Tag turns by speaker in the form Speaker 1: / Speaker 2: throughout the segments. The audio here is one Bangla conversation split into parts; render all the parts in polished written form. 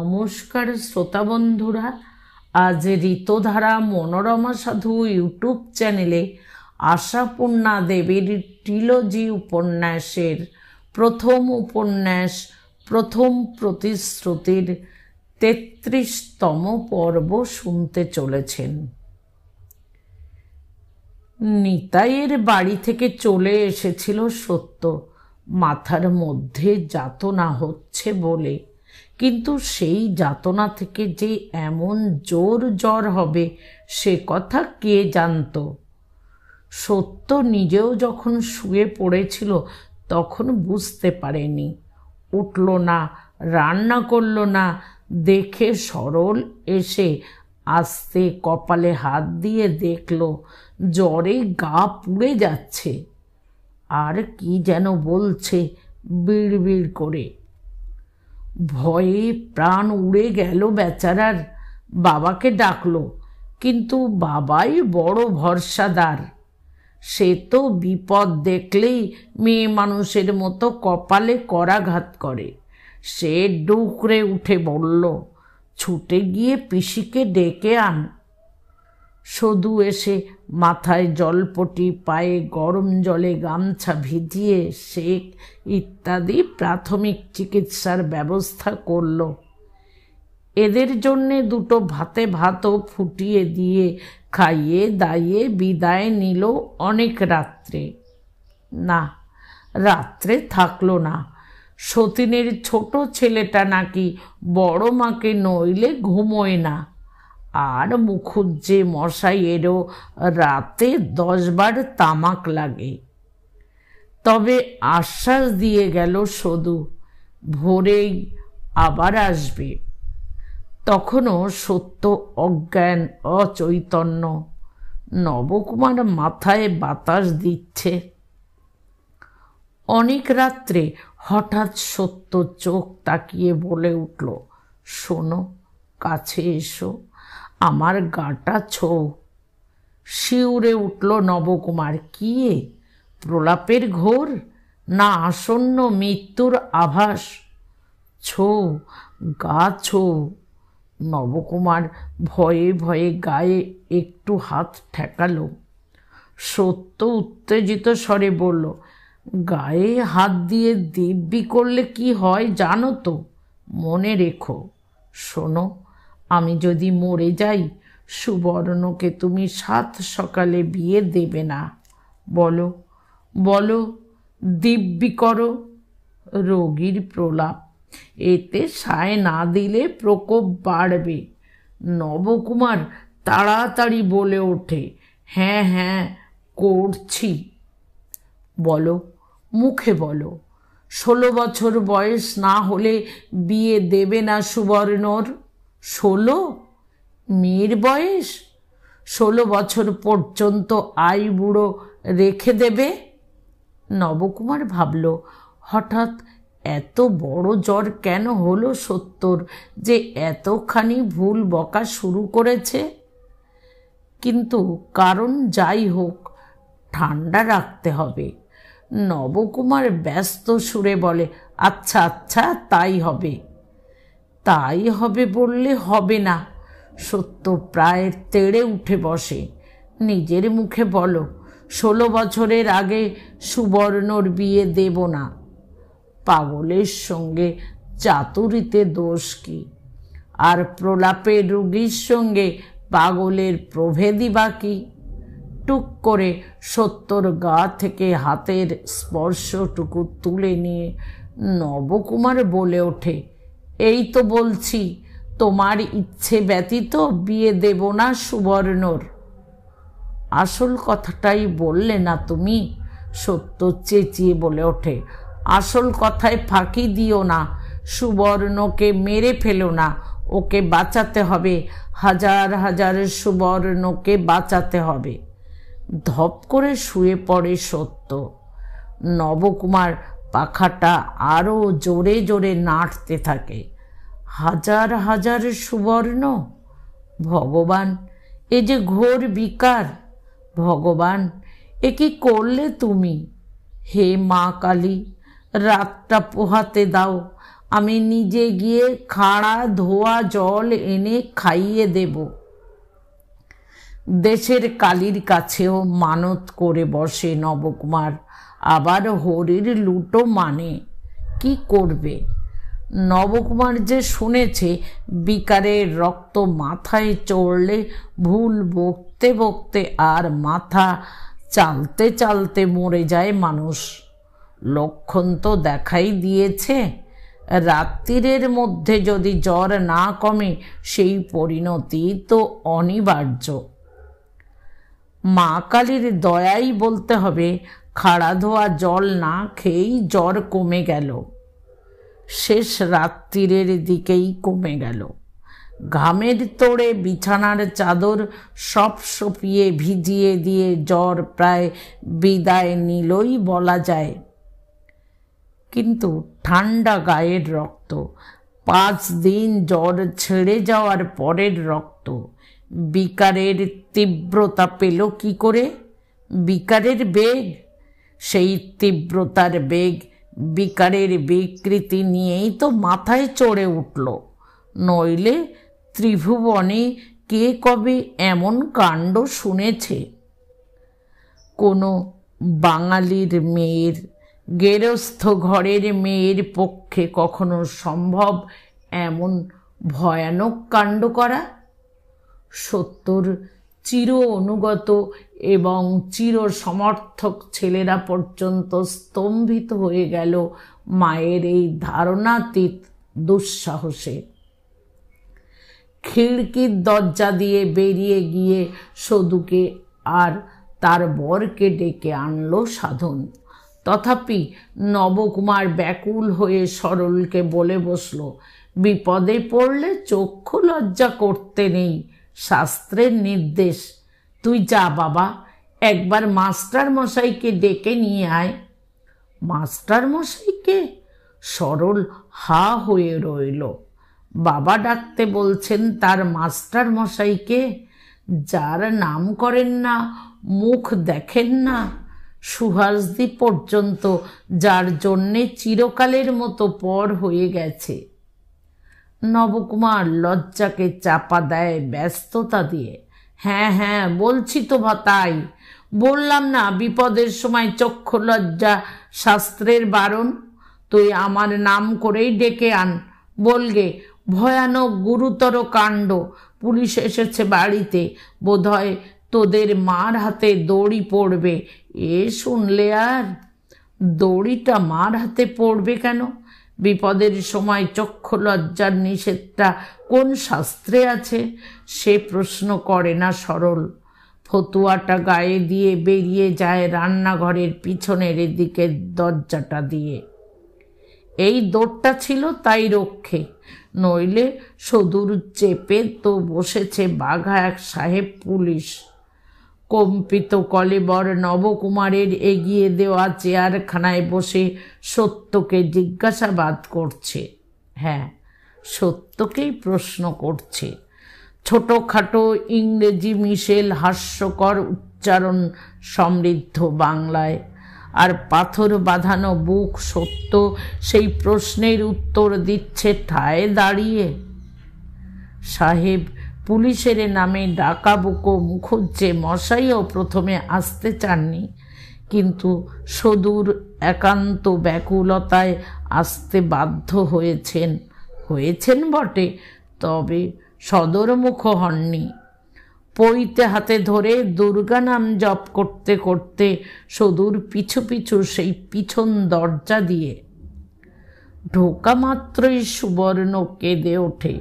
Speaker 1: নমস্কার শ্রোতা বন্ধুরা, আজ ঋতধারা মনোরমা সাধু ইউটিউব চ্যানেলে আশাপূর্ণা দেবীর ট্রিলজি উপন্যাসের প্রথম উপন্যাস প্রথম প্রতিশ্রুতির ৩৩তম পর্ব শুনতে চলেছেন। নিতাইয়ের বাড়ি থেকে চলে এসেছিল সত্য, মাথার মধ্যে যাতনা হচ্ছে বলে, কিন্তু সেই যাতনা থেকে যে এমন জোর জ্বর হবে সে কথা কে জানত। সত্য নিজেও যখন শুয়ে পড়েছিল তখন বুঝতে পারেনি, উঠল না, রান্না করল না। দেখে সরল এসে আস্তে কপালে হাত দিয়ে দেখল জ্বরে গা পুড়ে যাচ্ছে, আর কি যেন বলছে বিড়বিড় করে। ভয়ে প্রাণ উড়ে গেল বেচারার। বাবাকে ডাকলো, কিন্তু বাবাই বড় ভরসাদার। সে তো বিপদ দেখলেই মেয়ে মানুষের মতো কপালে করাঘাত করে। সে ডুকরে উঠে বলল, ছুটে গিয়ে পিসিকে ডেকে আন। সদু এসে মাথায় জলপটি, পায়ে গরম জলে গামছা ভিজিয়ে সেক ইত্যাদি প্রাথমিক চিকিৎসার ব্যবস্থা করল। এদের জন্যে দুটো ভাতে ভাতও ফুটিয়ে দিয়ে খাইয়ে দাইয়ে বিদায় নিল অনেক রাত্রে। না, রাত্রে থাকলো না। সতীনের ছোট ছেলেটা নাকি বড় মাকে নইলে ঘুমোয় না, আর মুখুজ্জে মশাইয়েরও রাতে 10 বার তামাক লাগে। তবে আশ্বাস দিয়ে গেল সদু, ভোরেই আবার আসবে। তখনও সত্য অজ্ঞান, অচৈতন্য। নবকুমার মাথায় বাতাস দিচ্ছে। অনেক রাত্রে হঠাৎ সত্য চোখ তাকিয়ে বলে উঠল, শোনো, কাছে এসো, আমার গাটা ছো। শিউরে উঠল নবকুমার। কি প্রলাপের ঘোর, না আসন্ন মৃত্যুর আভাস? ছো, গা ছো। নবকুমার ভয়ে ভয়ে গায়ে একটু হাত ঠেকালো। সত্য উত্তেজিত স্বরে বলল, গায়ে হাত দিয়ে দিব্যি করলে কি হয় জানো তো? মনে রেখো। শোনো, আমি যদি মরে যাই, সুবর্ণকে তুমি 7 সকালে বিয়ে দেবে না। বলো বলো, দিব্যি করো। রোগীর প্রলাপ, এতে সায় না দিলে প্রকোপ বাড়বে। নবকুমার তাড়াতাড়ি বলে ওঠে, হ্যাঁ হ্যাঁ করছি। বলো, মুখে বলো। 16 বছর বয়স না হলে বিয়ে দেবে না সুবর্ণর। 16? মেয়ের বয়স 16 বছর পর্যন্ত আইবুড়ো রেখে দেবে? নবকুমার ভাবল, হঠাৎ এত বড় জ্বর কেন হলো সত্যর যে এতখানি ভুল বকা শুরু করেছে। কিন্তু কারণ যাই হোক, ঠান্ডা রাখতে হবে। নবকুমার ব্যস্ত সুরে বলে, আচ্ছা আচ্ছা, তাই হবে। তাই হবে বললে হবে না। সত্য প্রায় তেড়ে উঠে বসে। নিজের মুখে বলো, 16 বছরের আগে সুবর্ণর বিয়ে দেব না। পাগলের সঙ্গে চাতুরিতে দোষ কি? আর প্রলাপের রোগীর সঙ্গে পাগলের প্রভেদই বা কি? টুক করে সত্যর গা থেকে হাতের স্পর্শটুকু তুলে নিয়ে নবকুমার বলে ওঠে, এই তো বলছি, তোমার ইচ্ছে ব্যতীত বিয়ে দেব না সুবর্ণর। আসল কথাটাই বললে না তুমি? সত্য চেঁচিয়ে বলে ওঠে, আসল কথায় ফাঁকি দিও না। সুবর্ণকে মেরে ফেলো না, ওকে বাঁচাতে হবে। হাজার হাজার সুবর্ণকে বাঁচাতে হবে। ধপ করে শুয়ে পড়ে সত্য। নবকুমার পাখাটা আরো জোরে জোরে নাড়তে থাকে। হাজার হাজার সুবর্ণ? ভগবান, এ যে ঘোর বিকার। ভগবান, এ কি করলে তুমি? হে মা কালী, রাতটা পোহাতে দাও, আমি নিজে গিয়ে খাড়া ধোয়া জল এনে খাইয়ে দেব। দেশের কালীর কাছেও মানত করে বসে নবকুমার, আবার হরির লুটো মানে। কি করবে? নবকুমার যে শুনেছে বিকারের রক্ত মাথায় চড়লে ভুল বকতে বকতে আর মাথা চালতে চালতে মরে যায় মানুষ। লক্ষণ তো দেখাই দিয়েছে, রাত্রির মধ্যে যদি জ্বর না কমে সেই পরিণতি তো অনিবার্য। মা কালীর দয়াই বলতে হবে, খাড়া ধোয়া জল না খেয়েই জ্বর কমে গেল। শেষ রাত্রির দিকেই কমে গেল। ঘামের তোড়ে বিছানার চাদর সব সপিয়ে ভিজিয়ে দিয়ে জ্বর প্রায় বিদায় নিলই বলা যায়। কিন্তু ঠান্ডা গায়ের রক্ত, 5 দিন জ্বর ছেড়ে যাওয়ার পরের রক্ত, বিকারের তীব্রতা পেল কি করে? বিকারের বেগ, সেই তীব্রতার বেগ বিকারের বিকৃতি নিয়েই তো মাথায় চড়ে উঠল। নইলে ত্রিভুবনে কে কবে এমন কাণ্ড শুনেছে? কোনো বাঙালির মেয়ের, গেরস্থ ঘরের মেয়ের পক্ষে কখনো সম্ভব এমন ভয়ানক কাণ্ড করা? সত্যর চির অনুগত এবং চির সমর্থক ছেলেরা পর্যন্ত স্তম্ভিত হয়ে গেল মায়ের এই ধারণাতীত দুঃসাহসে। খিড়কির দরজা দিয়ে বেরিয়ে গিয়ে সদুকে আর তার বরকে ডেকে আনলো সাধন। তথাপি নবকুমার ব্যাকুল হয়ে সরলকে বলে বসল, বিপদে পড়লে চক্ষু লজ্জা করতে নেই, শাস্ত্রের নির্দেশ। তুই যা বাবা, একবার মাস্টার মশাইকে ডেকে নিয়ে আয়। মাস্টার মশাইকে? সরল হা হয়ে রইল। বাবা ডাকতে বলছেন তার মাস্টার মশাইকে? যার নাম করেন না, মুখ দেখেন না, সুহাসদি পর্যন্ত যার জন্যে চিরকালের মতো পর হয়ে গেছে। নবকুমার লজ্জাকে চাপা দেয় ব্যস্ততা দিয়ে। হ্যাঁ হ্যাঁ, বলছি তো তাই। বললাম না বিপদের সময় চক্ষু লজ্জা শাস্ত্রের বারণ। তুই আমার নাম করেই ডেকে আন। বলগে, ভয়ানক গুরুতর কাণ্ড, পুলিশ এসেছে বাড়িতে, বোধহয় তোদের মার হাতে দড়ি পড়বে। এ শুনলে আর? দড়িটা মার হাতে পড়বে কেন? বিপদের সময় চক্ষু লজ্জার নিষেধটা কোন শাস্ত্রে আছে? সে প্রশ্ন করে না সরল। ফতুয়াটা গায়ে দিয়ে বেরিয়ে যায় রান্নাঘরের পিছনের দিকে দরজাটা দিয়ে। এই দৌড়টা ছিল তাই রক্ষে, নইলে সদূর চেপে তো বসেছে বাঘা এক সাহেব পুলিশ। কম্পিত কলেবর নবকুমারের এগিয়ে দেওয়া চেয়ারখানায় বসে সত্যকে জিজ্ঞাসাবাদ করছে। হ্যাঁ, সত্যকেই প্রশ্ন করছে। ছোটোখাটো ইংরেজি মিশেল হাস্যকর উচ্চারণ সমৃদ্ধ বাংলায়, আর পাথর বাঁধানো বুক সত্য সেই প্রশ্নের উত্তর দিচ্ছে ঠায় দাঁড়িয়ে। সাহেব পুলিশের নামে ডাকাবুকো মুখুজ্জে মশাইও প্রথমে আসতে চাননি, কিন্তু সদূর একান্ত ব্যাকুলতায় আসতে বাধ্য হয়েছেন বটে, তবে সদরমুখ হননি। পইতে হাতে ধরে দুর্গা নাম জপ করতে করতে সদূর পিছু পিছু সেই পিছন দরজা দিয়ে ঢোকা মাত্রই সুবর্ণ কেঁদে ওঠে।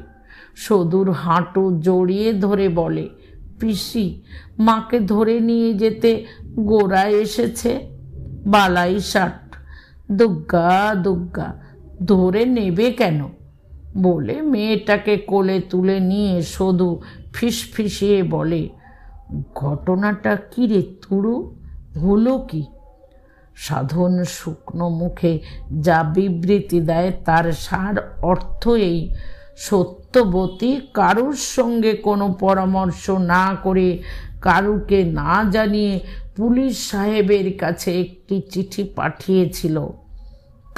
Speaker 1: সদূর হাঁটু জড়িয়ে ধরে বলে, পিসি, মাকে ধরে নিয়ে যেতে গোরা এসেছে, বালাই ষাট। দুগ্গা দুগ্গা, ধরে নেবে কেন? বলে মেয়েটাকে কোলে তুলে নিয়ে সদু ফিসফিসিয়ে বলে, ঘটনাটা কি রে তুড়ু, হলো কি? সাধন শুকনো মুখে যা বিবৃতি দেয় তার সার অর্থ এই, সত্যবতী কারুর সঙ্গে কোনো পরামর্শ না করে, কারুকে না জানিয়ে পুলিশ সাহেবের কাছে একটি চিঠি পাঠিয়েছিল।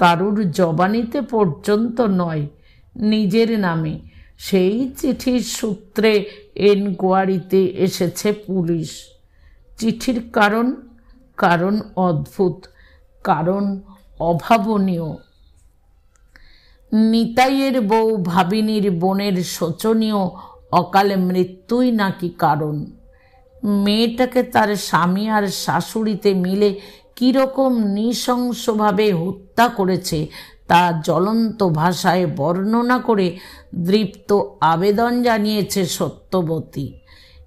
Speaker 1: কারুর জবানিতে পর্যন্ত নয়, নিজের নামে। সেই চিঠির সূত্রে এনকোয়ারিতে এসেছে পুলিশ। চিঠির কারণ অদ্ভুত, কারণ অভাবনীয়। নিতাইয়ের বউ ভাবিনীর বোনের শোচনীয় অকালে মৃত্যুই নাকি কারণ। মেয়েটাকে তার স্বামী আর শাশুড়িতে মিলে কীরকম নৃশংসভাবে হত্যা করেছে তা জ্বলন্ত ভাষায় বর্ণনা করে দৃপ্ত আবেদন জানিয়েছে সত্যবতী।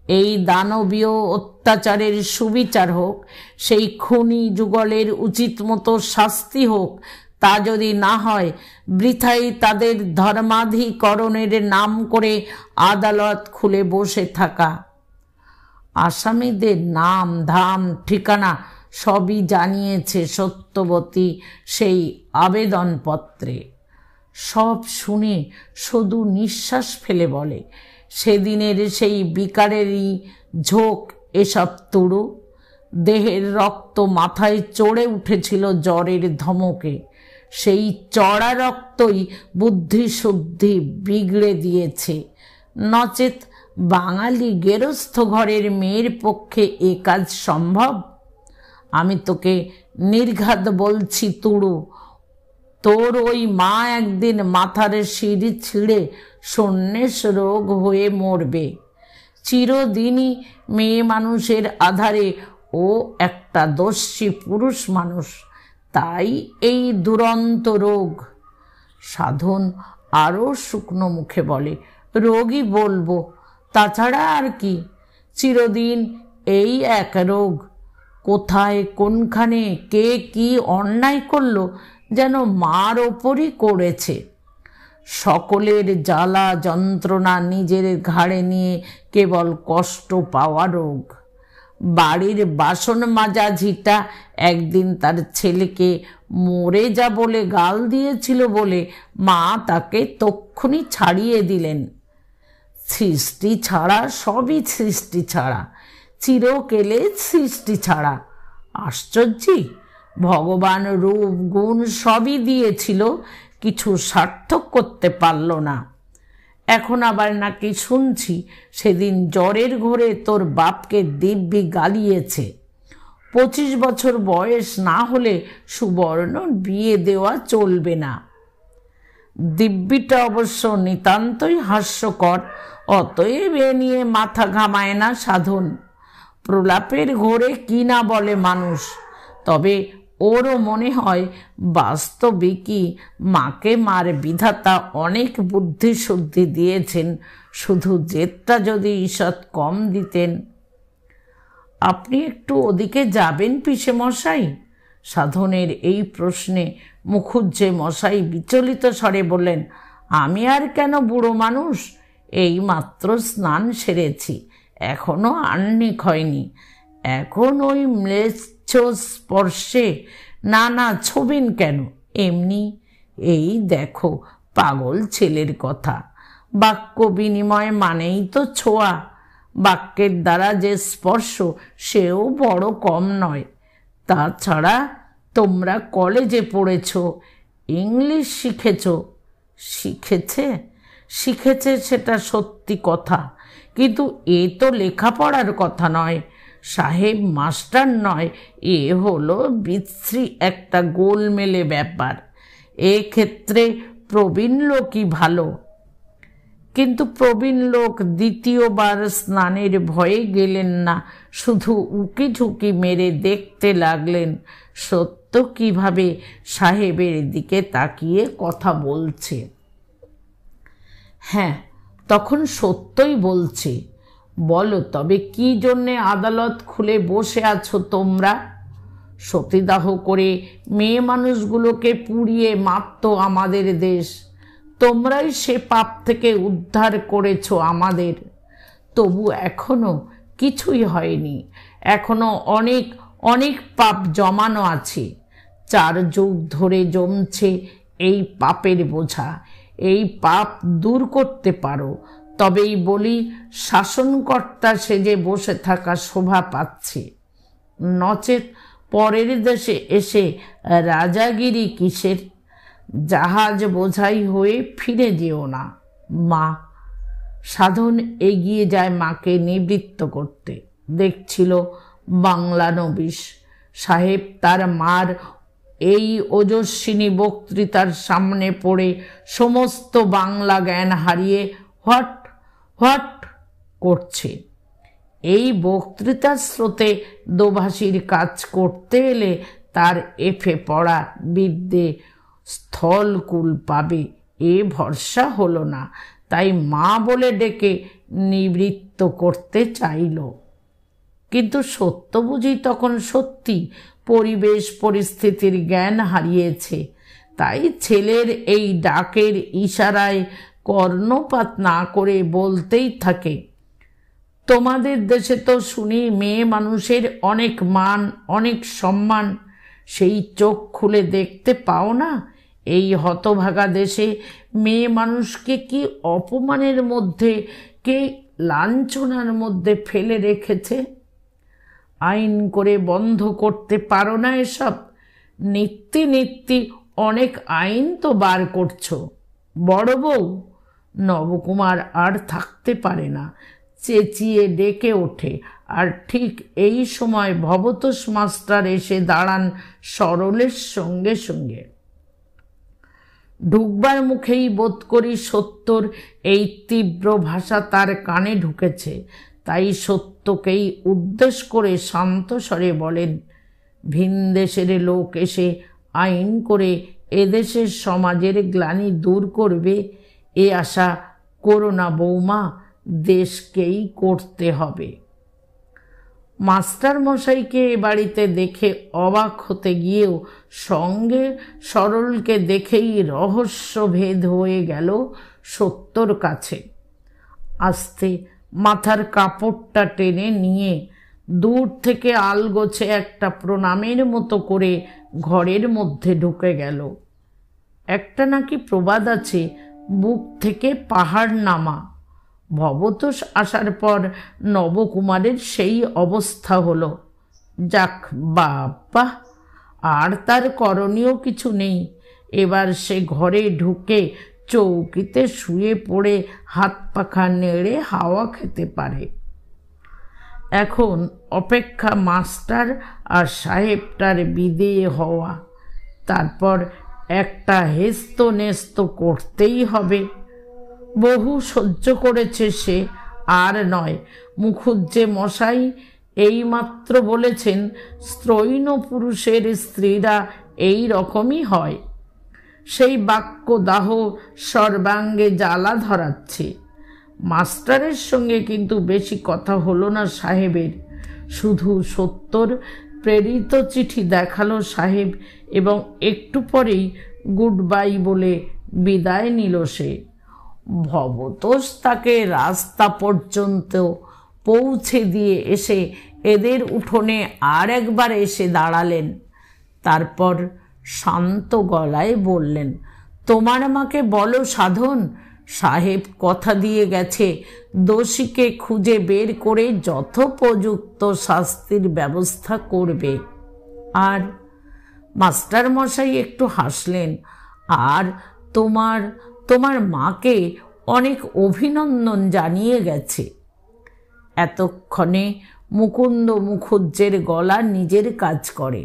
Speaker 1: এই দানবীয় অত্যাচারের সুবিচার হোক, সেই খুনি যুগলের উচিত মতো শাস্তি হোক। তা যদি না হয়, বৃথাই তাদের ধর্মাধিকরণের নাম করে আদালত খুলে বসে থাকা। আসামিদের নাম ধাম ঠিকানা সবই জানিয়েছে সত্যবতী সেই আবেদনপত্রে। সব শুনে শুধু নিঃশ্বাস ফেলে বলে, সেদিনের সেই বিকারেরই ঝোঁক এসব তুড়ু। দেহের রক্ত মাথায় চড়ে উঠেছিল জ্বরের ধমকে। সেই চড়া রক্তই বুদ্ধিশুদ্ধি বিগড়ে দিয়েছে। নচেত বাঙালি গেরস্থ ঘরের মেয়ের পক্ষে এ কাজ সম্ভব? আমি তোকে নির্ঘাত বলছি তুড়ু, তোর ওই মা একদিন মাথার সিঁড়ি ছিঁড়ে সন্ন্যাস রোগ হয়ে মরবে। চিরদিনই মেয়ে মানুষের আধারে ও একটা দস্যি পুরুষ মানুষ, তাই এই দুরন্ত রোগ। সাধন আরও শুকনো মুখে বলে, রোগই বলবো, তাছাড়া আর কি? চিরদিন এই এক রোগ। কোথায় কোনখানে কে কি অন্যায় করলো যেন মার ওপরই করেছে। সকলের জ্বালা যন্ত্রণা নিজের ঘাড়ে নিয়ে কেবল কষ্ট পাওয়া রোগ। বাড়ির বাসন মাজা ঝিটা একদিন তার ছেলেকে মরে যা বলে গাল দিয়েছিল বলে মা তাকে তক্ষুনি ছাড়িয়ে দিলেন। সৃষ্টি ছাড়া সবই সৃষ্টি ছাড়া, চিরকেলে সৃষ্টি ছাড়া। আশ্চর্যই, ভগবান রূপ গুণ সবই দিয়েছিল, কিছু সার্থক করতে পারল না। এখন আবার নাকি শুনছি সেদিন জ্বরের ঘোরে তোর বাপকে দিব্যি গালিয়েছে। 25 বছর বয়স না হলে সুবর্ণ বিয়ে দেওয়া চলবে না। দিব্যিটা অবশ্য নিতান্তই হাস্যকর, অতএব এ নিয়ে মাথা ঘামায় না সাধন। প্রলাপের ঘোরে কি না বলে মানুষ। তবে ওরও মনে হয় বাস্তবিকই মাকে মার বিধাতা অনেক বুদ্ধিশুদ্ধি দিয়েছেন, শুধু জেদটা যদি ঈষৎ কম দিতেন। আপনি একটু ওদিকে যাবেন পিসে মশাই? সাধনের এই প্রশ্নে মুখুজ্জে মশাই বিচলিত স্বরে বললেন, আমি আর কেন, বুড়ো মানুষ, এই মাত্র স্নান সেরেছি, এখনো আহ্নিক হয়নি। এখন ওই ম্লেচ্ছ স্পর্শে না ছবিন কেন, এমনি। এই দেখো পাগল ছেলের কথা, বাক্য বিনিময় মানেই তো ছোঁয়া। বাক্যের দ্বারা যে স্পর্শ সেও বড় কম নয়। তাছাড়া তোমরা কলেজে পড়েছ, ইংলিশ শিখেছে সেটা সত্যি কথা, কিন্তু এ তো লেখাপড়ার কথা নয়, সাহেব মাস্টার নয়, এ হলো বিশ্রী একটা গোলমেলে ব্যাপার। ক্ষেত্রে প্রবীণ লোকই ভালো। কিন্তু প্রবীণ লোক দ্বিতীয়বার স্নানের ভয়ে গেলেন না, শুধু উকি ঝুঁকি মেরে দেখতে লাগলেন সত্য কিভাবে সাহেবের দিকে তাকিয়ে কথা বলছে। হ্যাঁ, তখন সত্যই বলছে। বলো তবে কি জন্যে আদালত খুলে বসে আছো তোমরা? সতীদাহ করে মেয়ে মানুষগুলোকে পুড়িয়ে মারত আমাদের দেশ, তোমরাই সে পাপ থেকে উদ্ধার করেছ আমাদের। তবু এখনো কিছুই হয়নি, এখনো অনেক অনেক পাপ জমানো আছে। 4 যুগ ধরে জমছে এই পাপের বোঝা। এই পাপ দূর করতে পারো, তবেই বলি শাসনকর্তা সেজে বসে থাকা শোভা পাচ্ছে। নচেত পরের দেশে এসে রাজাগিরি কিসের? জাহাজ বোঝাই হয়ে ফিরে যেও না মা। সাধন এগিয়ে যায় মাকে নিবৃত্ত করতে। দেখছিল বাংলানবিশ সাহেব তার মার এই ওজস্বিনী বক্তৃতার সামনে পড়ে সমস্ত বাংলা জ্ঞান হারিয়ে হোয়াট হোয়াট করছে। এই বক্তৃতার স্রোতে দোভাষীর কাজ করতে এলে তার এফে পড়া বিদ্যে স্থলকুল পাবে এ ভরসা হলো না, তাই মা বলে ডেকে নিবৃত্ত করতে চাইল। কিন্তু সত্য বুঝি তখন সত্যি পরিবেশ পরিস্থিতির জ্ঞান হারিয়েছে, তাই ছেলের এই ডাকের ইশারায় কর্ণপাত না করে বলতেই থাকে, তোমাদের দেশে তো শুনি মেয়ে মানুষের অনেক মান অনেক সম্মান, সেই চোখ খুলে দেখতে পাও না এই হতভাগা দেশে মেয়ে মানুষকে কি অপমানের মধ্যে, কে লাঞ্ছনার মধ্যে ফেলে রেখেছে। আইন করে বন্ধ করতে পারো না এসব? নিত্যি নিত্যি অনেক আইন তো বার করছো। বড় বউ নবকুমার আর থাকতে পারে না, চেঁচিয়ে ডেকে ওঠে। আর ঠিক এই সময় ভবতোষ মাস্টার এসে দাঁড়ান সরলের সঙ্গে সঙ্গে। ঢুকবার মুখেই বোধ করি সত্যর এই তীব্র ভাষা তার কানে ঢুকেছে, তাই সত্যকেই উদ্দেশ্য করে শান্ত স্বরে বলেন, ভিনদেশের লোক এসে আইন করে এদেশের সমাজের গ্লানি দূর করবে এ আশা করো না বৌমা, দেশকেই করতে হবে। মাস্টার মশাইকে এ বাড়িতে দেখে অবাক হতে গিয়েও সঙ্গে সরলকে দেখেই রহস্যভেদ হয়ে গেল সত্যর কাছে। আস্তে মাথার কাপড়টা টেনে নিয়ে দূর থেকে আলগোছে একটা প্রণামের মতো করে ঘরের মধ্যে ঢুকে গেল। একটা নাকি প্রবাদ আছে, বুক থেকে পাহাড় নামা। ভবতোষ আসার পর নবকুমারের সেই অবস্থা হলো। যাক বাবা, আর তার করণীয় কিছু নেই। এবার সে ঘরে ঢুকে চৌকিতে শুয়ে পড়ে হাত পাখা নেড়ে হাওয়া খেতে পারে। এখন অপেক্ষা মাস্টার আর সাহেবটার বিদেয় হওয়া, তারপর একটা হেস্ত নেস্ত করতেই হবে। বহু সহ্য করেছে সে, আর নয়। মুখুজ্জে মশাই এইমাত্র বলেছেন, স্ত্রৈণ পুরুষের স্ত্রীরা এই রকমই হয়। সেই বাক্যদাহ সর্বাঙ্গে জ্বালা ধরাচ্ছে। মাস্টারের সঙ্গে কিন্তু বেশি কথা হলো না সাহেবের, শুধু সত্যর প্রেরিত চিঠি দেখালো সাহেব, এবং একটু পরেই গুড বাই বলে বিদায় নিল সে। ভবতোষ তাকে রাস্তা পর্যন্ত পৌঁছে দিয়ে এসে এদের উঠোনে আর একবার এসে দাঁড়ালেন। তারপর শান্ত গলায় বললেন, তোমার মাকে বলো সাধন, সাহেব কথা দিয়ে গেছে দোষীকে খুঁজে বের করে যথোপযুক্ত শাস্তির ব্যবস্থা করবে। আর মাস্টার মশাই একটু হাসলেন, আর তোমার মাকে অনেক অভিনন্দন জানিয়ে গেছে। এতক্ষণে মুকুন্দ মুখুজ্জের গলা নিজের কাজ করে।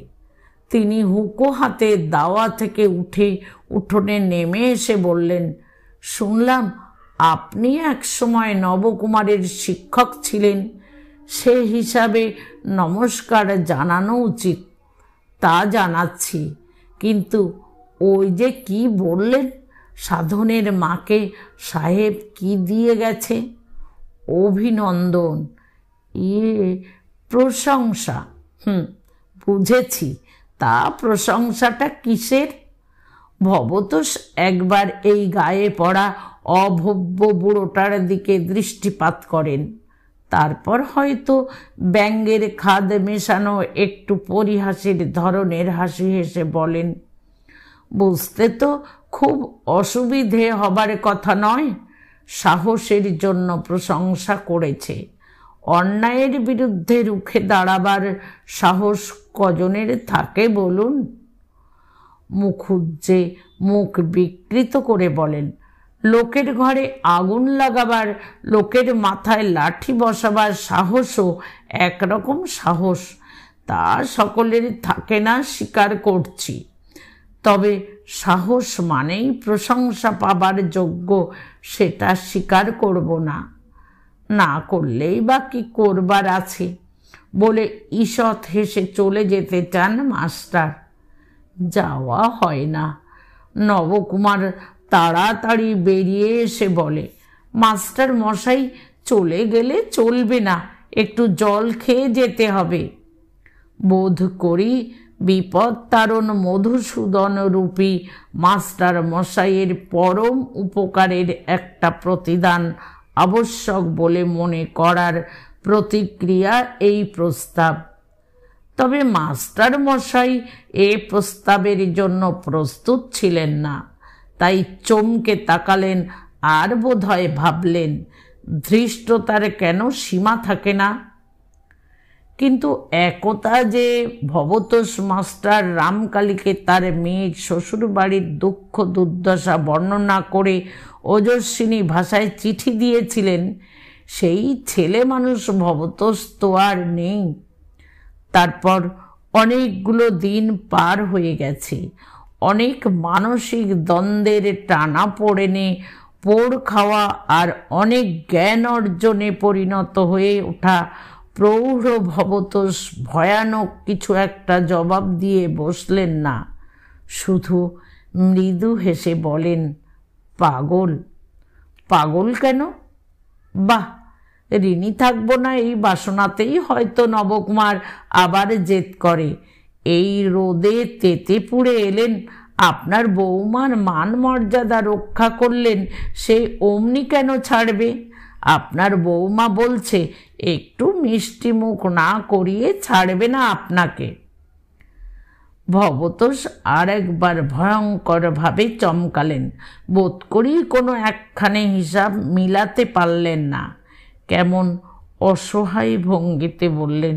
Speaker 1: তিনি হুঁকো হাতে দাওয়া থেকে উঠে উঠোনে নেমে এসে বললেন, শুনলাম আপনি এক সময় নবকুমারের শিক্ষক ছিলেন, সে হিসাবে নমস্কার জানানো উচিত, তা জানাচ্ছি। কিন্তু ওই যে কি বললেন, সাধনের মাকে সাহেব কি দিয়ে গেছে? অভিনন্দন, প্রশংসা। বুঝেছি, তা প্রশংসাটা কিসের? ভবতোষ একবার এই গায়ে পড়া অভব্য বুড়োটার দিকে দৃষ্টিপাত করেন, তারপর হয়তো ব্যঙ্গের খাদ মেশানো একটু পরিহাসের ধরনের হাসি হেসে বলেন, বুঝতে তো খুব অসুবিধে হবার কথা নয়। সাহসের জন্য প্রশংসা করেছে, অন্যায়ের বিরুদ্ধে রুখে দাঁড়াবার সাহস কজনের থাকে বলুন? মুখুজ্জে মুখ বিকৃত করে বলেন, লোকের ঘরে আগুন লাগাবার, লোকের মাথায় লাঠি বসাবার সাহসও একরকম সাহস, তা সকলের থাকে না স্বীকার করছি। তবে সাহস মানেই প্রশংসা পাবার যোগ্য, সেটা স্বীকার করব না। না করলেই বা কি করবার আছে বলে ঈষৎ হেসে চলে যেতে চান মাস্টার। যাওয়া হয় না। নবকুমার তাড়াতাড়ি বেরিয়ে এসে বলে, মাস্টার মশাই, চলে গেলে চলবে না, একটু জল খেয়ে যেতে হবে। বোধ করি বিপদ তারণ মধুসূদন রূপী মাস্টার মশাইয়ের পরম উপকারের একটা প্রতিদান আবশ্যক বলে মনে করার প্রতিক্রিয়া এই প্রস্তাব। তবে মাস্টার মশাই এ প্রস্তাবের জন্য প্রস্তুত ছিলেন না, তাই চমকে তাকালেন আর বোধহয় ভাবলেন, ধৃষ্টতার কেন সীমা থাকে না। কিন্তু একতা যে ভবতোষ মাস্টার রামকালীকে তার মেয়ের শ্বশুরবাড়ির দুঃখ দুর্দশা বর্ণনা করে ওজস্বিনী ভাষায় চিঠি দিয়েছিলেন, সেই ছেলে মানুষ ভবতোষ তো আর নেই। তারপর অনেকগুলো দিন পার হয়ে গেছে, অনেক মানসিক দ্বন্দ্বের টানা পড়েনে পোড় খাওয়া আর অনেক জ্ঞান অর্জনে পরিণত হয়ে ওঠা প্রৌঢ় ভবতোষ ভয়ানক কিছু একটা জবাব দিয়ে বসলেন না, শুধু মৃদু হেসে বলেন, পাগল। পাগল কেন? বাহ, ঋণী থাকবো না এই বাসনাতেই হয়তো নবকুমার আবার জেদ করে। এই রোদে তেতে পুড়ে এলেন, আপনার বৌমার মান মর্যাদা রক্ষা করলেন, সে অমনি কেন ছাড়বে? আপনার বৌমা বলছে একটু মিষ্টি মুখ না করিয়ে ছাড়বে না আপনাকে। ভবতোষ আর একবার ভয়ঙ্করভাবে চমকালেন। বোধ করি কোনো একখানে হিসাব মিলাতে পারলেন না। কেমন অসহায় ভঙ্গিতে বললেন,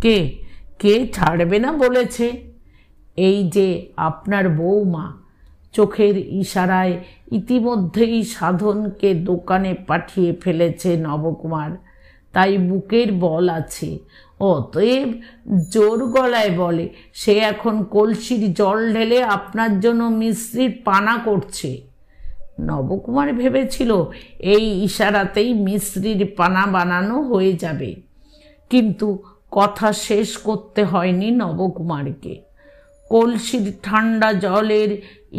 Speaker 1: কে কে ছাড়বে না বলেছে? এই যে আপনার বৌমা। চোখের ইশারায় ইতিমধ্যেই সাধনকে দোকানে পাঠিয়ে ফেলেছে নবকুমার, তাই বুকের বল আছে। অতএব জোর গলায় বলে, সে এখন কলসির জল ঢেলে আপনার জন্য মিশ্রির পানা করছে। নবকুমার ভেবেছিল এই ইশারাতেই মিশ্রির পানা বানানো হয়ে যাবে, কিন্তু কথা শেষ করতে হয়নি নবকুমারকে। কলসির ঠান্ডা জলের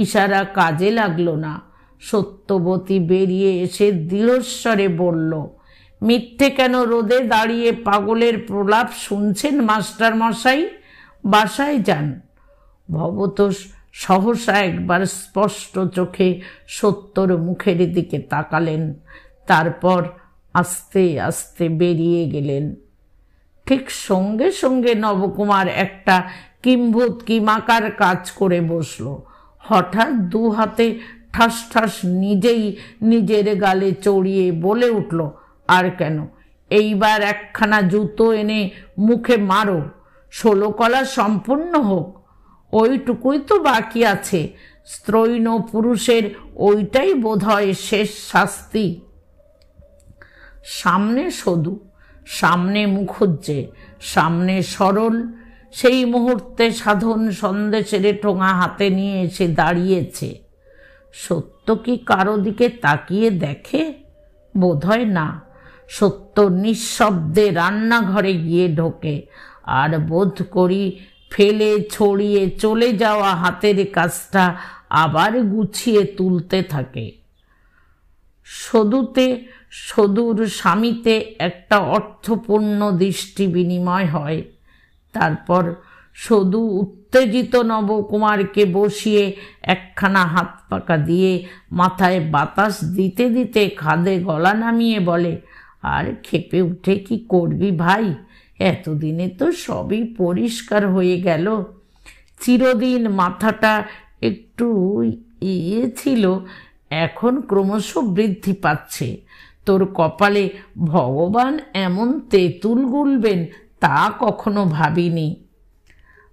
Speaker 1: ইশারা কাজে লাগলো না। সত্যবতী বেরিয়ে এসে দৃঢ়স্বরে বলল, মিথ্যে কেন রোদে দাঁড়িয়ে পাগলের প্রলাপ শুনছেন মাস্টার মশাই? বাসায় যান। ভবতোষ সহসা একবার স্পষ্ট চোখে সত্যর মুখের দিকে তাকালেন, তারপর আস্তে আস্তে বেরিয়ে গেলেন। ঠিক সঙ্গে সঙ্গে নবকুমার একটা কিম্ভূত কিমাকার কাজ করে বসল। হঠাৎ দু হাতে ঠাস ঠাস নিজেই নিজের গালে চড়িয়ে বলে উঠল, আর কেন, এইবার একখানা জুতো এনে মুখে মারো, 16 কলা সম্পূর্ণ হোক। ওইটুকুই তো বাকি আছে। স্ত্রৈণ পুরুষের ওইটাই বোধহয় শেষ শাস্তি। সামনে সদু, সামনে মুখুজ্জে, সামনে সরল। সেই মুহূর্তে সাধন সন্দেশের ঠোঙা হাতে নিয়ে এসে দাঁড়িয়েছে। সত্য কি কারো দিকে তাকিয়ে দেখে? বোধহয় না। সত্য নিঃশব্দে রান্নাঘরে গিয়ে ঢোকে, আর বোধ করি ফেলে ছড়িয়ে চলে যাওয়া হাতের কাজটা আবার গুছিয়ে তুলতে থাকে। সদুর স্বামীতে একটা অর্থপূর্ণ দৃষ্টি বিনিময় হয়। তারপর সদু উত্তেজিত নবকুমারকে বসিয়ে একখানা হাত পাকা দিয়ে মাথায় বাতাস দিতে দিতে খাদে গলা নামিয়ে বলে, আর ক্ষেপে উঠে কি করবি ভাই? এতদিনে তো সবই পরিষ্কার হয়ে গেল। চিরদিন মাথাটা একটু ইয়ে ছিল, এখন ক্রমশ বৃদ্ধি পাচ্ছে। তোর কপালে ভগবান এমন তেঁতুল গুলবেন তা কখনো ভাবিনি।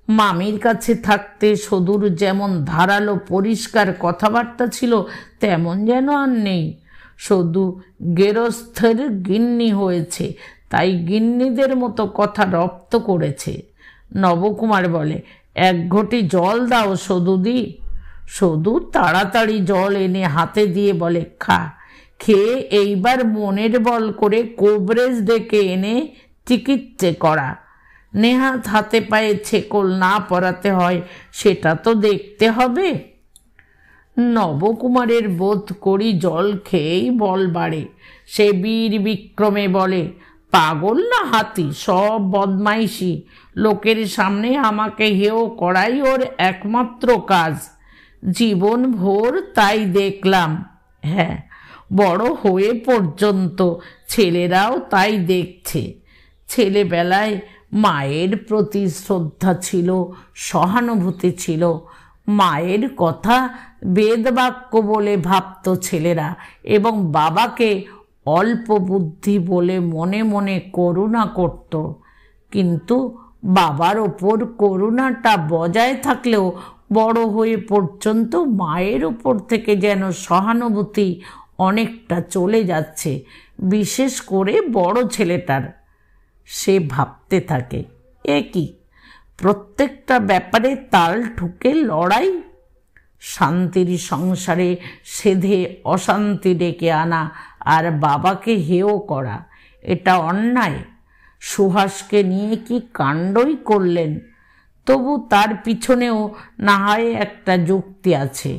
Speaker 1: মামির কাছে থাকতে সদুর যেমন ধারালো পরিষ্কার কথাবার্তা ছিল তেমন যেন আর নেই। সদু গেরস্থের গিন্নি হয়েছে, তাই গিন্নিদের মতো কথা রপ্ত করেছে। নবকুমার বলে, এক ঘটি জল দাও সদুদি। সদু তাড়াতাড়ি জল এনে হাতে দিয়ে বলে, খা, খেয়ে এইবার মনের বল করে কোবরেজ ডেকে এনে চিকিৎসে করা। নেহাত হাতে পায়ে ছেকল না পরাতে হয় সেটা তো দেখতে হবে। নবকুমারের বোধ করি জল খেয়েই বল বাড়ে। সে বীর বিক্রমে বলে, পাগল না হাতি, সব বদমাইশি। লোকের সামনে আমাকে হেয় করাই ওর একমাত্র কাজ। জীবন ভোর তাই দেখলাম। হ্যাঁ, বড় হয়ে পর্যন্ত ছেলেরাও তাই দেখছে। ছেলেবেলায় মায়ের প্রতি শ্রদ্ধা ছিল, সহানুভূতি ছিল। মায়ের কথা বেদবাক্য বলে ভাবত ছেলেরা, এবং বাবাকে অল্প বুদ্ধি বলে মনে মনে করুণা করত। কিন্তু বাবার ওপর করুণাটা বজায় থাকলেও বড় হয়ে পর্যন্ত মায়ের ওপর থেকে যেন সহানুভূতি অনেকটা চলে যাচ্ছে, বিশেষ করে বড় ছেলেটার। সে ভাবতে থাকে, এ কি, প্রত্যেকটা ব্যাপারে তাল ঠুকে লড়াই। শান্তির সংসারে সেধে অশান্তি ডেকে আনা আর বাবাকে হেয় করা, এটা অন্যায়। সুহাসকে নিয়ে কি কাণ্ডই করলেন। তবু তার পিছনেও না হয় একটা যুক্তি আছে।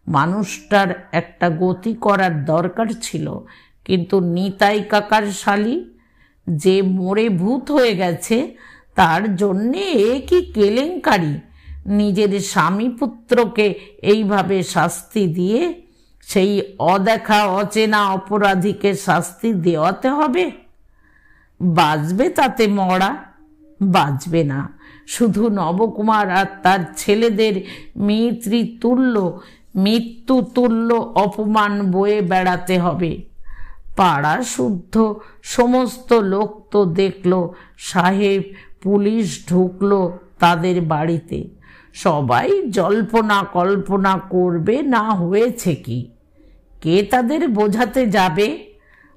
Speaker 1: মানুষটার একটা গতি করার দরকার ছিল। কিন্তু নিতাই কাকার শালি যে মরে ভূত হয়ে গেছে, তার জন্যে এ কি কেলেঙ্কারি। নিজের স্বামী পুত্রকে এইভাবে শাস্তি দিয়ে সেই অদেখা অচেনা অপরাধীকে শাস্তি দেওয়াতে হবে? বাঁচবে তাতে মরা? বাঁচবে না। শুধু নবকুমার আর তার ছেলেদের মৃত্যু তুল্য অপমান বয়ে বেড়াতে হবে। পাড়া শুদ্ধ সমস্ত লোক তো দেখল সাহেব পুলিশ ঢুকলো তাদের বাড়িতে। সবাই জল্পনা কল্পনা করবে না হয়েছে কি। কে তাদের বোঝাতে যাবে?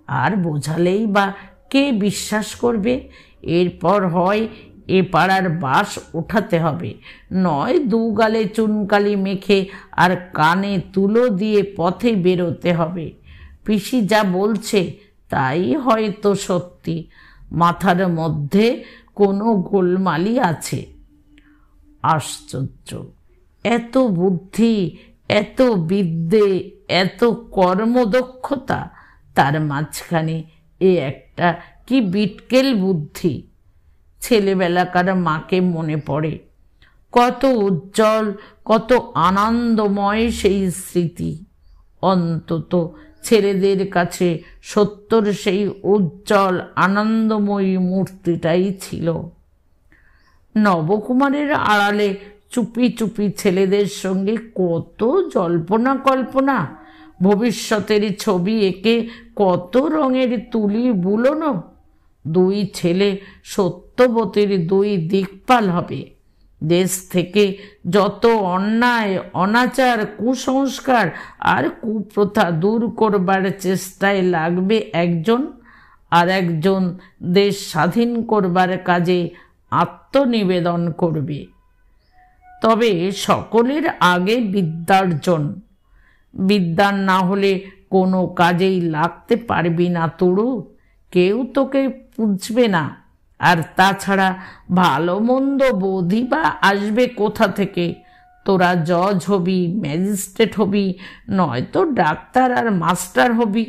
Speaker 1: আর বোঝালেই বা কে বিশ্বাস করবে? এরপর হয় এ পাড়ার বাস ওঠাতে হবে, নয় দুগালে চুনকালি মেখে আর কানে তুলো দিয়ে পথে বেরোতে হবে। পিসি যা বলছে তাই হয়তো সত্যি। মাথার মধ্যে কোনো গোলমালি আছে। আশ্চর্য, এত বুদ্ধি, এত বিদ্যে, এত কর্মদক্ষতা, তার মাঝখানে এ একটা কি বিটকেল বুদ্ধি। ছেলেবেলাকার মাকে মনে পড়ে। কত উজ্জ্বল, কত আনন্দময় সেই স্মৃতি। অন্তত ছেলেদের কাছে সত্যর সেই উজ্জ্বল আনন্দময়ী মূর্তিটাই ছিল। নবকুমারের আড়ালে চুপি চুপি ছেলেদের সঙ্গে কত জল্পনা কল্পনা, ভবিষ্যতের ছবি এঁকে কত রঙের তুলি বুলোনো। দুই ছেলে সত্যবতীর দুই দিকপাল হবে। দেশ থেকে যত অন্যায়, অনাচার, কুসংস্কার আর কুপ্রথা দূর করবার চেষ্টায় লাগবে একজন, আর একজন দেশ স্বাধীন করবার কাজে আত্মনিবেদন করবে। তবে সকলের আগে বিদ্যার্জন। বিদ্যা না হলে কোনো কাজেই লাগতে পারবি না তরু। কেউ তোকে বুঝবে না। আর তাছাড়া ভালো মন্দ বোধই বা আসবে কোথা থেকে? তোরা জজ হবি, ম্যাজিস্ট্রেট হবি, নয়তো ডাক্তার আর মাস্টার হবি।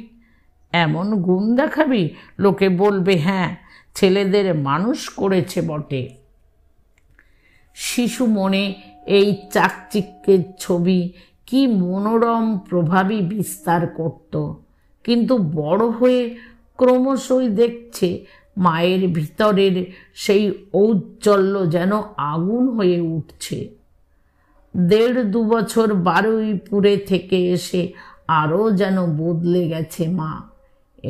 Speaker 1: এমন গুণ দেখাবি, লোকে বলবে হ্যাঁ, ছেলেদের মানুষ করেছে বটে। শিশু মনে এই চাকচিক্যের ছবি কি মনোরম প্রভাবই বিস্তার করত। কিন্তু বড় হয়ে ক্রমশই দেখছে মায়ের ভিতরের সেই ঔজ্জ্বল্য যেন আগুন হয়ে উঠছে। 1.5-2 বছর বারুইপুরে থেকে এসে আরও যেন বদলে গেছে মা।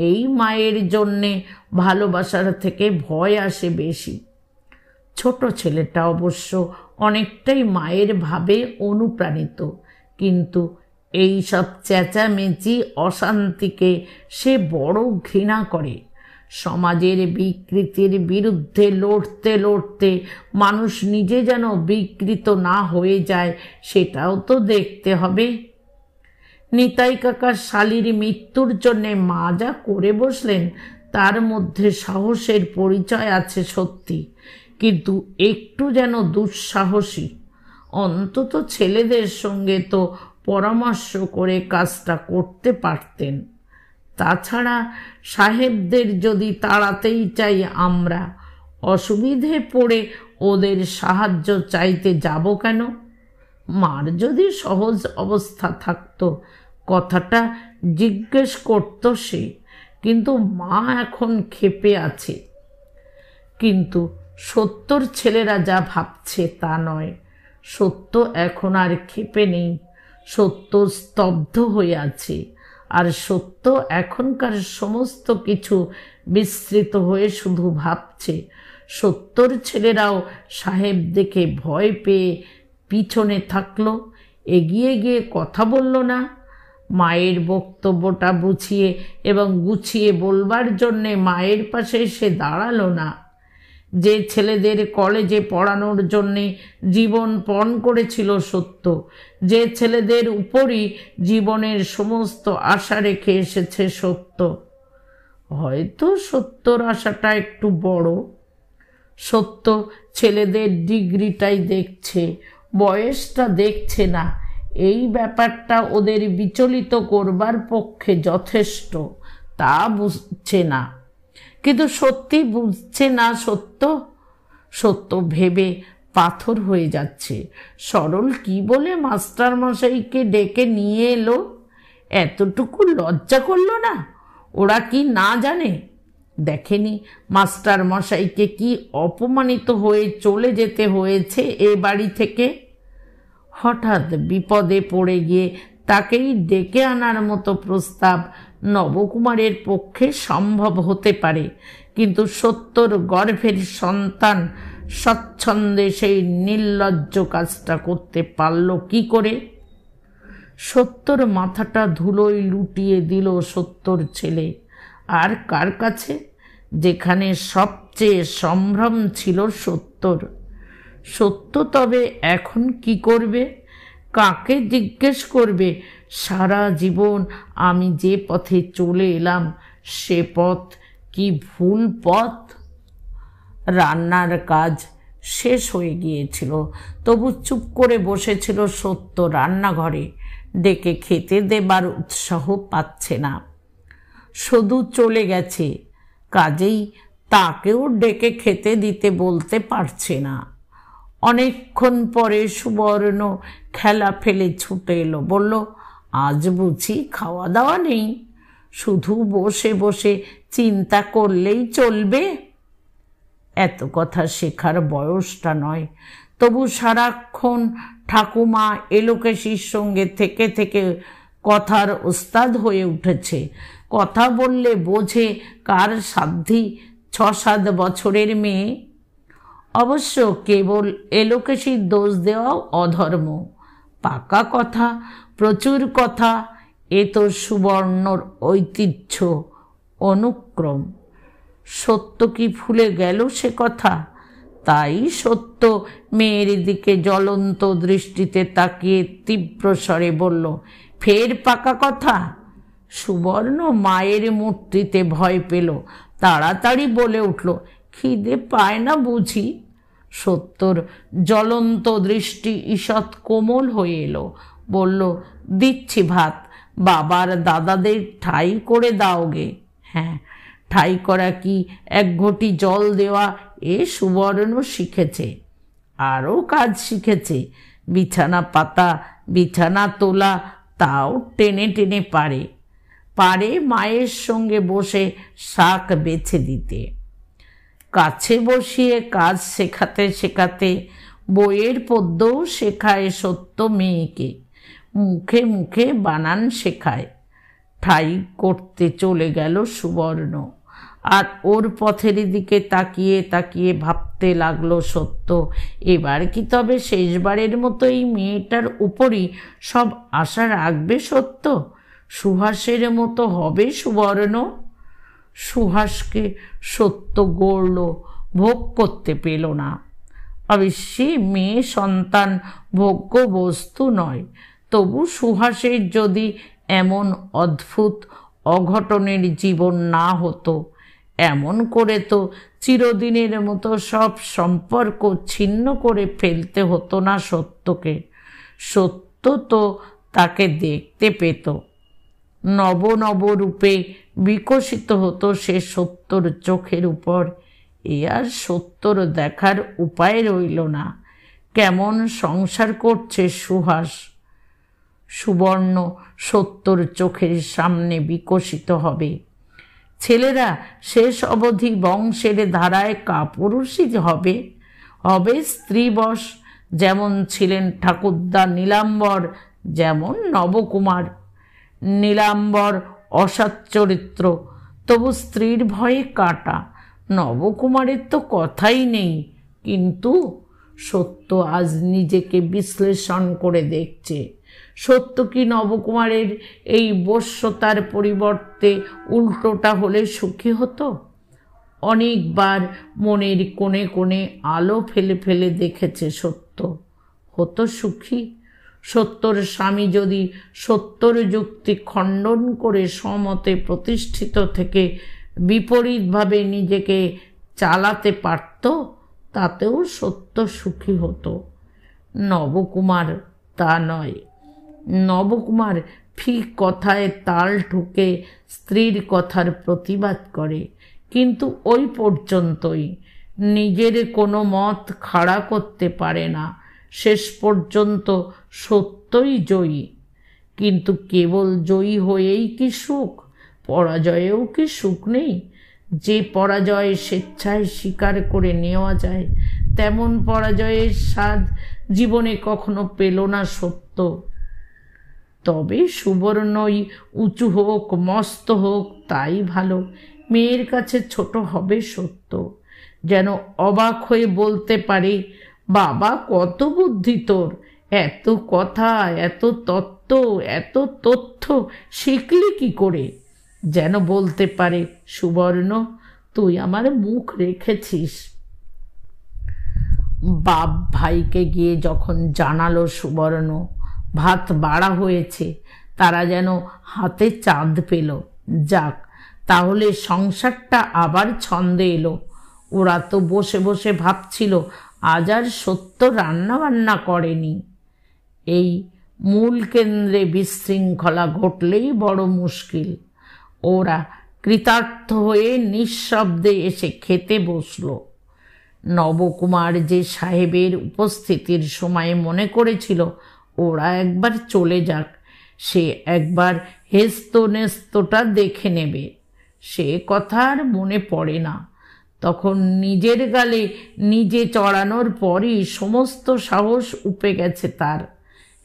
Speaker 1: এই মায়ের জন্যে ভালোবাসার থেকে ভয় আসে বেশি। ছোট ছেলেটা অবশ্য অনেকটাই মায়ের ভাবে অনুপ্রাণিত, কিন্তু এই সব চেঁচামেচি অশান্তিকে সে বড় ঘৃণা করে। সমাজের বিকৃতির বিরুদ্ধে লড়তে লড়তে মানুষ নিজে যেন বিকৃত না হয়ে যায়, সেটাও তো দেখতে হবে। নিতাই কাকার শালীর মৃত্যুর জন্যে মা যা করে বসলেন তার মধ্যে সাহসের পরিচয় আছে সত্যি, কিন্তু একটু যেন দুঃসাহসী। অন্তত ছেলেদের সঙ্গে তো পরামর্শ করে কাজটা করতে পারতেন। তাছাড়া সাহেবদের যদি তাড়াতেই চাই আমরা, অসুবিধে পড়ে ওদের সাহায্য চাইতে যাব কেন? মার যদি সহজ অবস্থা থাকতো কথাটা জিজ্ঞেস করত সে, কিন্তু মা এখন ক্ষেপে আছে। কিন্তু সত্যর ছেলেরা যা ভাবছে তা নয়। সত্য এখন আর ক্ষেপে নেই, সত্য স্তব্ধ হয়ে আছে। আর সত্য এখনকার সমস্ত কিছু বিস্মৃত হয়ে শুধু ভাবছে। সত্যর ছেলেরাও সাহেব দেখে ভয় পেয়ে পিছনে থাকলো, এগিয়ে গিয়ে কথা বলল না। মায়ের বক্তব্যটা বুঝিয়ে এবং গুছিয়ে বলবার জন্যে মায়ের পাশে সে দাঁড়ালো না। যে ছেলেদের কলেজে পড়ানোর জন্যে জীবন পণ করেছিল সত্য, যে ছেলেদের উপরই জীবনের সমস্ত আশা রেখে এসেছে সত্য, হয়তো সত্যর আশাটা একটু বড়। সত্য ছেলেদের ডিগ্রিটাই দেখছে, বয়সটা দেখছে না। এই ব্যাপারটা ওদের বিচলিত করবার পক্ষে যথেষ্ট, তা বুঝছে না। কিন্তু সত্যি বুঝছে না সত্য। সত্য ভেবে পাথর হয়ে যাচ্ছে। সরল কি বলে মাস্টার মশাইকে ডেকে নিয়ে এলো? এতটুকু লজ্জা করলো না? ওরা কি না জানে? দেখেনি মাস্টার মশাইকে কি অপমানিত হয়ে চলে যেতে হয়েছে এ বাড়ি থেকে? হঠাৎ বিপদে পড়ে গিয়ে তাকেই ডেকে আনার মতো প্রস্তাব নবকুমারের পক্ষে সম্ভব হতে পারে, কিন্তু সত্যর গর্ভের সন্তান স্বচ্ছন্দে সেই নির্লজ্জ কাজটা করতে পারল কি করে? সত্যর মাথাটা ধুলোয় লুটিয়ে দিল সত্যর ছেলে। আর কার কাছে? যেখানে সবচেয়ে সম্ভ্রম ছিল সত্যর। সত্য তবে এখন কি করবে? কাকে জিজ্ঞেস করবে? সারা জীবন আমি যে পথে চলে এলাম সে পথ কি ভুল পথ? রান্নার কাজ শেষ হয়ে গিয়েছিল, তবু চুপ করে বসেছিল সত্য রান্নাঘরে। ডেকে খেতে দেবার উৎসাহ পাচ্ছে না। শুধু চলে গেছে, কাজেই তাকেও ডেকে খেতে দিতে বলতে পারছে না। অনেকক্ষণ পরে সুবর্ণ খেলা ফেলে ছুটে এলো, বলল, আজ বুঝি খাওয়া দাওয়া নেই? শুধু বসে বসে চিন্তা করলেই চলবে? এত কথা শেখার বয়সটা নয়, তবু সারাক্ষণ ঠাকুমা এলোকেশির সঙ্গে থেকে থেকে কথার ওস্তাদ হয়ে উঠেছে। কথা বললে বোঝে কার সাধ্যি ৬-৭ বছরের মেয়ে। অবশ্য কেবল এলোকেশির দোষ দেওয়াও অধর্ম। পাকা কথা, প্রচুর কথা, এ তো সুবর্ণর ঐতিহ্য, অনুক্রম। সত্য কি ভুলে গেল সে কথা? তাই সত্য মেয়ের দিকে জ্বলন্ত দৃষ্টিতে তাকিয়ে তীব্র স্বরে বলল, ফের পাকা কথা? সুবর্ণ মায়ের মূর্তিতে ভয় পেল, তাড়াতাড়ি বলে উঠল, খিদে পায় না বুঝি? সত্যর জ্বলন্ত দৃষ্টি ঈষৎ কোমল হয়ে এলো। বলল, দিচ্ছি ভাত, বাবার দাদাদের ঠাই করে দাও গে। হ্যাঁ, ঠাই করা কি এক ঘটি জল দেওয়া, এ সুবর্ণ শিখেছে। আরও কাজ শিখেছে, বিছানা পাতা, বিছানা তোলা, তাও টেনে টেনে পারে। মায়ের সঙ্গে বসে শাক বেছে দিতে। কাছে বসিয়ে কাজ শেখাতে শেখাতে বইয়ের পদ্যও শেখায় সত্য মেয়েকে, মুখে মুখে বানান শেখায়। ঠাই করতে চলে গেল সুবর্ণ। আর ওর পথের দিকে তাকিয়ে তাকিয়ে ভাবতে লাগলো সত্য, এবার কি তবে শেষবারের মতো এই মেয়েটার উপরই সব আশা রাখবে সত্য? সুহাসের মতো হবে সুবর্ণ? সুহাসকে সত্য গড়ল, ভোগ করতে পেল না। অবশ্যই মেয়ে সন্তান ভোগ্য বস্তু নয়, তবু সুহাসের যদি এমন অদ্ভুত অঘটনের জীবন না হতো, এমন করে তো চিরদিনের মতো সব সম্পর্ক ছিন্ন করে ফেলতে হতো না সত্যকে। সত্য তো তাকে দেখতে পেত, নব নব রূপে বিকশিত হতো সে সত্যর চোখের উপর। এ আর সত্যর দেখার উপায় রইল না। কেমন সংসার করছে সুহাস। সুবর্ণ সত্যর চোখের সামনে বিকশিত হবে। ছেলেরা শেষ অবধি বংশের ধারায় কাপুরুষই হবে, হবে স্ত্রীবশ। যেমন ছিলেন ঠাকুরদা নীলাম্বর, যেমন নবকুমার। নীলাম্বর অসৎ চরিত্র, তবু স্ত্রীর ভয়ে কাটা। নবকুমারের তো কথাই নেই। কিন্তু সত্য আজ নিজেকে বিশ্লেষণ করে দেখছে। সত্য কি নবকুমারের এই বশ্যতার পরিবর্তে উল্টোটা হলে সুখী হতো? অনেকবার মনের কোণে কোণে আলো ফেলে ফেলে দেখেছে সত্য। হতো সুখী? সত্যর স্বামী যদি সত্যর যুক্তি খণ্ডন করে সমতে প্রতিষ্ঠিত থেকে বিপরীতভাবে নিজেকে চালাতে পারত, তাতেও সত্য সুখী হতো। নবকুমার তা নয়। নবকুমার ফি কথায় তাল ঠুকে স্ত্রীর কথার প্রতিবাদ করে, কিন্তু ওই পর্যন্তই। নিজের কোনো মত খাড়া করতে পারে না। শেষ পর্যন্ত সত্যই জয়ী। কিন্তু কেবল জয়ী হয়েই কি সুখ? পরাজয়েও কি সুখ নেই? যে পরাজয় স্বেচ্ছায় স্বীকার করে নেওয়া যায়, তেমন পরাজয়ের স্বাদ জীবনে কখনো পেল না সত্য। তবে সুবর্ণই উঁচু হোক, মস্ত হোক, তাই ভালো। মেয়ের কাছে ছোট হবে সত্য, যেন অবাক হয়ে বলতে পারে, বাবা কত বুদ্ধি তোর, এত কথা, এত তত্ত্ব, এত তথ্য শিখলি কি করে? যেন বলতে পারে, সুবর্ণ তুই আমার মুখ রেখেছিস। বাপ ভাইকে গিয়ে যখন জানালো সুবর্ণ ভাত বাড়া হয়েছে, তারা যেন হাতে চাঁদ পেল। যাক, তাহলে সংসারটা আবার ছন্দে এলো। ওরা তো বসে বসে ভাবছিল আজ আর সত্য রান্না বান্না করেনি। এই মূল কেন্দ্রে বিশৃঙ্খলা ঘটলেই বড় মুশকিল। ওরা কৃতার্থ হয়ে নিঃশব্দে এসে খেতে বসল। নবকুমার যে সাহেবের উপস্থিতির সময় মনে করেছিল ওরা একবার চলে যাক, সে একবার হেস্তনেস্তটা দেখে নেবে, সে কথা আর মনে পড়ে না। তখন নিজের গালে নিজে চড়ানোর পরই সমস্ত সাহস উপে গেছে তার।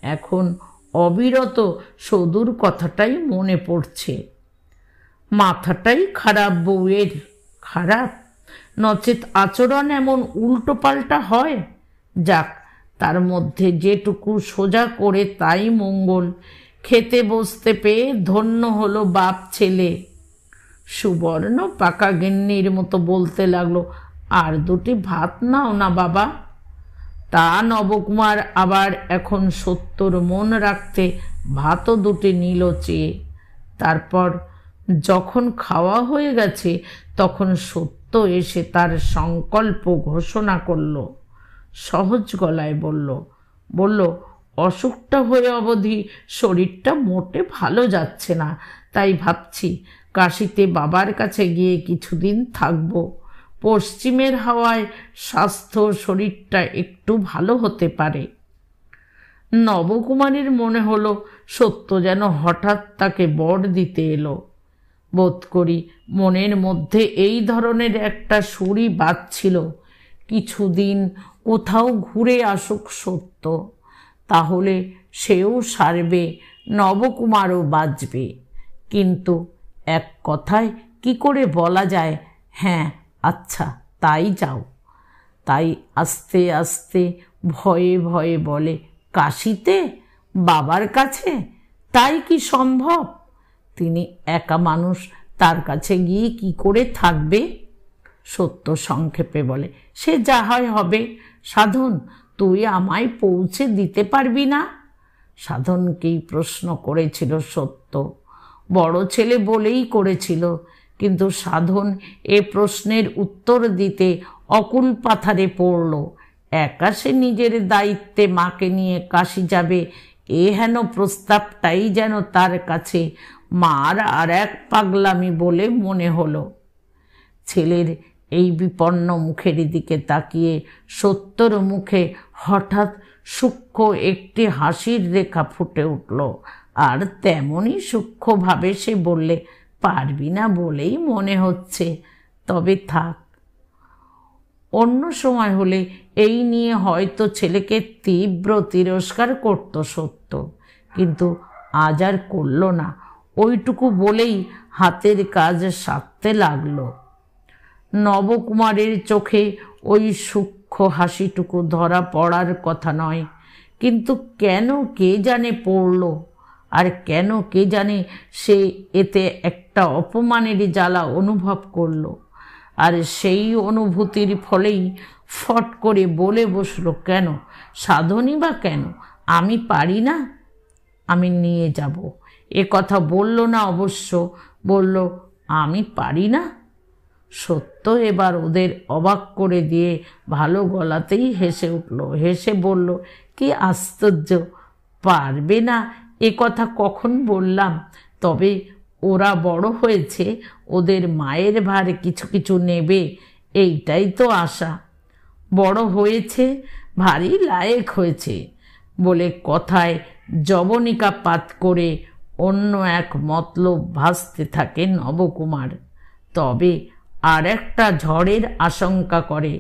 Speaker 1: এখন অবিরত সদুর কথাটাই মনে পড়ছে। মাথাটাই খারাপ বউয়ের। খারাপ? নচেত আচরণ এমন উল্টো পাল্টা হয়? যাক, তার মধ্যে যেটুকু সোজা করে তাই মঙ্গল। খেতে বসতে পেয়ে ধন্য হলো বাপ ছেলে। সুবর্ণ পাকা গিন্নির মতো বলতে লাগলো, আর দুটি ভাত নাও না বাবা। তা নবকুমার আবার এখন সত্যর মন রাখতে ভাতও দুটি নিল চেয়ে। তারপর যখন খাওয়া হয়ে গেছে, তখন সত্য এসে তার সংকল্প ঘোষণা করল। সহজ গলায় বলল, অসুখটা হয়ে অবধি শরীরটা মোটে ভালো যাচ্ছে না, তাই ভাবছি কাশিতে বাবার কাছে গিয়ে কিছুদিন থাকব। পশ্চিমের হাওয়ায় স্বাস্থ্য শরীরটা একটু ভালো হতে পারে। নবকুমারের মনে হলো সত্য যেন হঠাৎ তাকে বর দিতে এলো। বোধ করি মনের মধ্যে এই ধরনের একটা সুরই বাজছিল, কিছুদিন কোথাও ঘুরে আসুক সত্য, তাহলে সেও সারবে, নবকুমারও বাঁচবে। কিন্তু এক কথায় কি করে বলা যায় হ্যাঁ আচ্ছা তাই যাও। তাই আস্তে আস্তে ভয়ে ভয়ে বলে, কাশিতে? বাবার কাছে? তাই কি সম্ভব? তিনি একা মানুষ, তার কাছে গিয়ে কি করে থাকবে? সত্য সংক্ষেপে বলে, সে যা হয় হবে। সাধন, তুই আমায় পৌঁছে দিতে পারবি না? সাধনকেই প্রশ্ন করেছিল সত্য। বড় ছেলে বলেই করেছিল, কিন্তু সাধন এ প্রশ্নের উত্তর দিতে অকুল পাথারে পড়ল। একা সে নিজের দায়িত্বে মাকে নিয়ে কাশি যাবে, এ হেন প্রস্তাবটাই যেন তার কাছে মার আর এক পাগলামি বলে মনে হলো। ছেলের এই বিপন্ন মুখের দিকে তাকিয়ে সত্যর মুখে হঠাৎ সূক্ষ্ম একটি হাসির রেখা ফুটে উঠল, আর তেমনই সূক্ষ্মভাবে সে বললে, পারবি না বলেই মনে হচ্ছে, তবে থাক। অন্য সময় হলে এই নিয়ে হয়তো ছেলেকে তীব্র তিরস্কার করত সত্য, কিন্তু আজ আর করল না। ওইটুকু বলেই হাতের কাজ সারতে লাগলো। নবকুমারের চোখে ওই সূক্ষ্ম হাসিটুকু ধরা পড়ার কথা নয়, কিন্তু কেন কে জানে পড়ল, আর কেন কে জানে সে এতে একটা অপমানের জ্বালা অনুভব করল। আর সেই অনুভূতির ফলেই ফট করে বলে বসলো, কেন সাধনই বা কেন? আমি পারি না? আমি নিয়ে যাব। এ কথা বলল না অবশ্য, বলল আমি পারি না। সত্য এবার ওদের অবাক করে দিয়ে ভালো গলাতেই হেসে উঠল। হেসে বলল, কি আশ্চর্য, পারবে না এ কথা কখন বললাম? তবে ওরা বড় হয়েছে, ওদের মায়ের ভার কিছু কিছু নেবে, এইটাই তো আশা। বড় হয়েছে, ভারী লায়েক হয়েছে বলে কথায় জবনিকা পাত করে অন্য এক মতলব ভাসতে থাকে নবকুমার। তবে আর একটা ঝড়ের আশঙ্কা করে,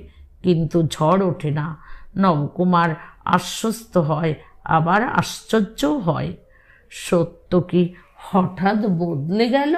Speaker 1: কিন্তু ঝড় ওঠে না। নবকুমার আশ্বস্ত হয়, আবার আশ্চর্যও হয়। সত্য কি হঠাৎ বদলে গেল?